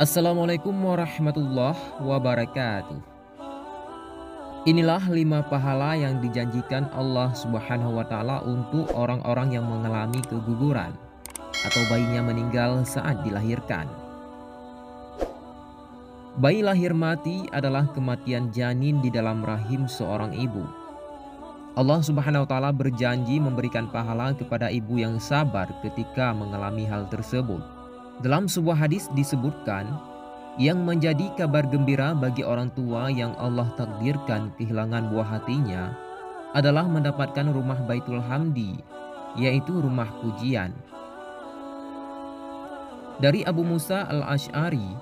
Assalamualaikum warahmatullahi wabarakatuh. Inilah 5 pahala yang dijanjikan Allah Subhanahu wa Ta'ala untuk orang-orang yang mengalami keguguran atau bayinya meninggal saat dilahirkan. Bayi lahir mati adalah kematian janin di dalam rahim seorang ibu. Allah Subhanahu wa Ta'ala berjanji memberikan pahala kepada ibu yang sabar ketika mengalami hal tersebut. Dalam sebuah hadis disebutkan, yang menjadi kabar gembira bagi orang tua yang Allah takdirkan kehilangan buah hatinya adalah mendapatkan rumah Baitul Hamdi, yaitu rumah pujian. Dari Abu Musa al-Asy'ari,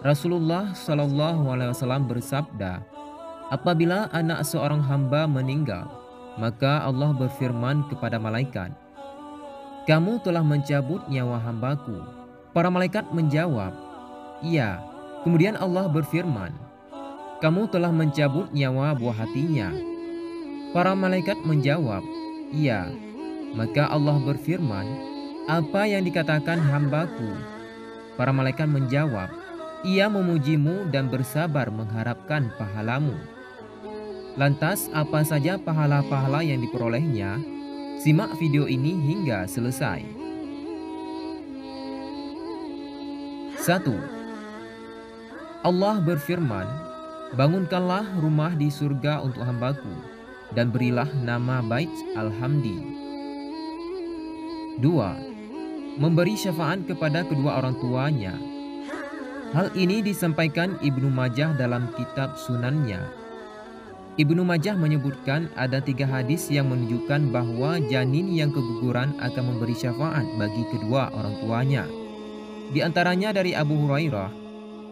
Rasulullah Shallallahu Alaihi Wasallam bersabda, apabila anak seorang hamba meninggal, maka Allah berfirman kepada malaikat, kamu telah mencabut nyawa hambaku. Para malaikat menjawab, iya. Kemudian Allah berfirman, kamu telah mencabut nyawa buah hatinya. Para malaikat menjawab, iya. Maka Allah berfirman, apa yang dikatakan hambaku? Para malaikat menjawab, ia memujimu dan bersabar mengharapkan pahalamu. Lantas apa saja pahala-pahala yang diperolehnya? Simak video ini hingga selesai. 1. Allah berfirman, bangunkanlah rumah di surga untuk hambaku, dan berilah nama Bait Al-Hamdi. 2. Memberi syafaat kepada kedua orang tuanya. Hal ini disampaikan Ibnu Majah dalam kitab Sunannya. Ibnu Majah menyebutkan ada 3 hadis yang menunjukkan bahwa janin yang keguguran akan memberi syafaat bagi kedua orang tuanya. Di antaranya dari Abu Hurairah,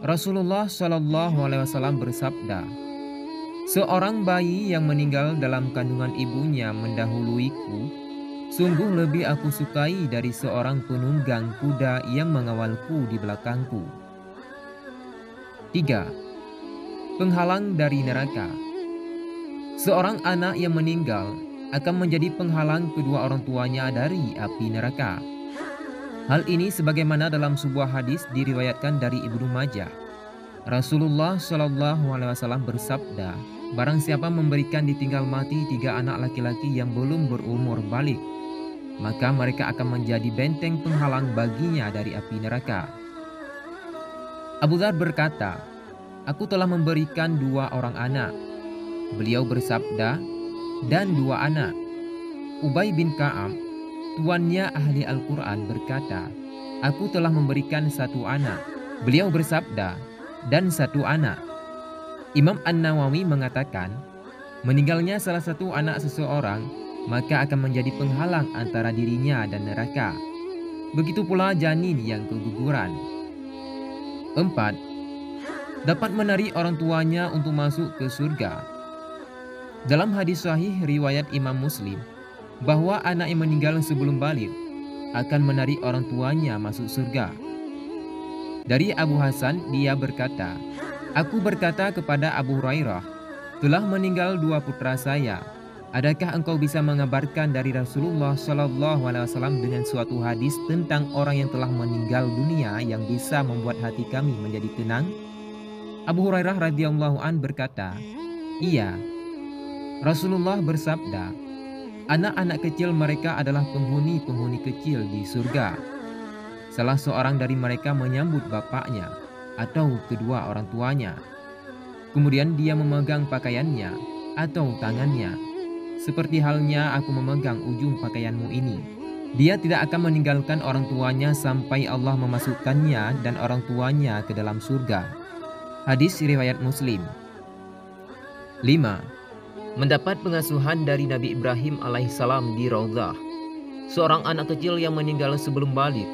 Rasulullah Shallallahu Alaihi Wasallam bersabda, seorang bayi yang meninggal dalam kandungan ibunya mendahuluiku, sungguh lebih aku sukai dari seorang penunggang kuda yang mengawalku di belakangku. 3. Penghalang dari neraka. Seorang anak yang meninggal akan menjadi penghalang kedua orang tuanya dari api neraka. Hal ini sebagaimana dalam sebuah hadis diriwayatkan dari Ibnu Majah. Rasulullah Shallallahu Alaihi Wasallam bersabda, barang siapa memberikan ditinggal mati 3 anak laki-laki yang belum berumur balik, maka mereka akan menjadi benteng penghalang baginya dari api neraka. Abu Dzar berkata, aku telah memberikan 2 orang anak. Beliau bersabda, dan 2 anak. Ubay bin Ka'ab, tuannya ahli Al-Quran, berkata, aku telah memberikan 1 anak. Beliau bersabda, dan 1 anak. Imam An-Nawawi mengatakan, meninggalnya salah satu anak seseorang, maka akan menjadi penghalang antara dirinya dan neraka. Begitu pula janin yang keguguran. 4. Dapat menarik orang tuanya untuk masuk ke surga. Dalam hadis sahih riwayat Imam Muslim, bahwa anak yang meninggal sebelum balik akan menarik orang tuanya masuk surga. Dari Abu Hasan, dia berkata, aku berkata kepada Abu Hurairah, telah meninggal 2 putra saya. Adakah engkau bisa mengabarkan dari Rasulullah Shallallahu Alaihi Wasallam dengan suatu hadis tentang orang yang telah meninggal dunia yang bisa membuat hati kami menjadi tenang? Abu Hurairah radhiyallahu an berkata, iya. Rasulullah bersabda, anak-anak kecil mereka adalah penghuni-penghuni kecil di surga. Salah seorang dari mereka menyambut bapaknya atau kedua orang tuanya. Kemudian dia memegang pakaiannya atau tangannya. Seperti halnya aku memegang ujung pakaianmu ini. Dia tidak akan meninggalkan orang tuanya sampai Allah memasukkannya dan orang tuanya ke dalam surga. Hadis riwayat Muslim. 5. Mendapat pengasuhan dari Nabi Ibrahim alaihissalam di Raudhah. Seorang anak kecil yang meninggal sebelum balik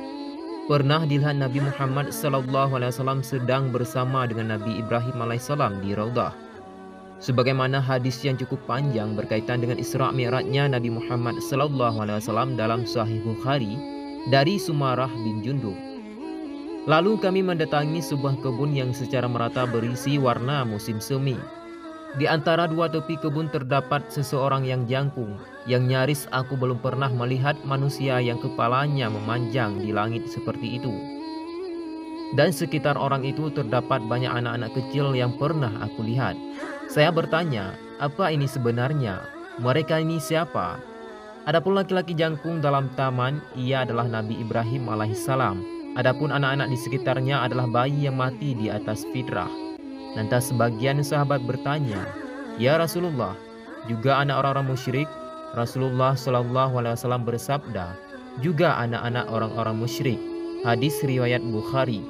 pernah dilihat Nabi Muhammad SAW sedang bersama dengan Nabi Ibrahim alaihissalam di Raudhah. Sebagaimana hadis yang cukup panjang berkaitan dengan Isra Mi'rajnya Nabi Muhammad SAW dalam Sahih Bukhari dari Sumarah bin Jundub. Lalu kami mendatangi sebuah kebun yang secara merata berisi warna musim semi. Di antara 2 tepi kebun terdapat seseorang yang jangkung, yang nyaris aku belum pernah melihat manusia yang kepalanya memanjang di langit seperti itu. dan sekitar orang itu terdapat banyak anak-anak kecil yang pernah aku lihat. Saya bertanya, apa ini sebenarnya? Mereka ini siapa? Adapun laki-laki jangkung dalam taman, ia adalah Nabi Ibrahim alaihissalam. Adapun anak-anak di sekitarnya adalah bayi yang mati di atas fitrah. Lantas sebagian sahabat bertanya, "Ya Rasulullah, juga anak orang-orang musyrik?" Rasulullah Shallallahu Alaihi Wasallam bersabda, "Juga anak-anak orang-orang musyrik." Hadis riwayat Bukhari.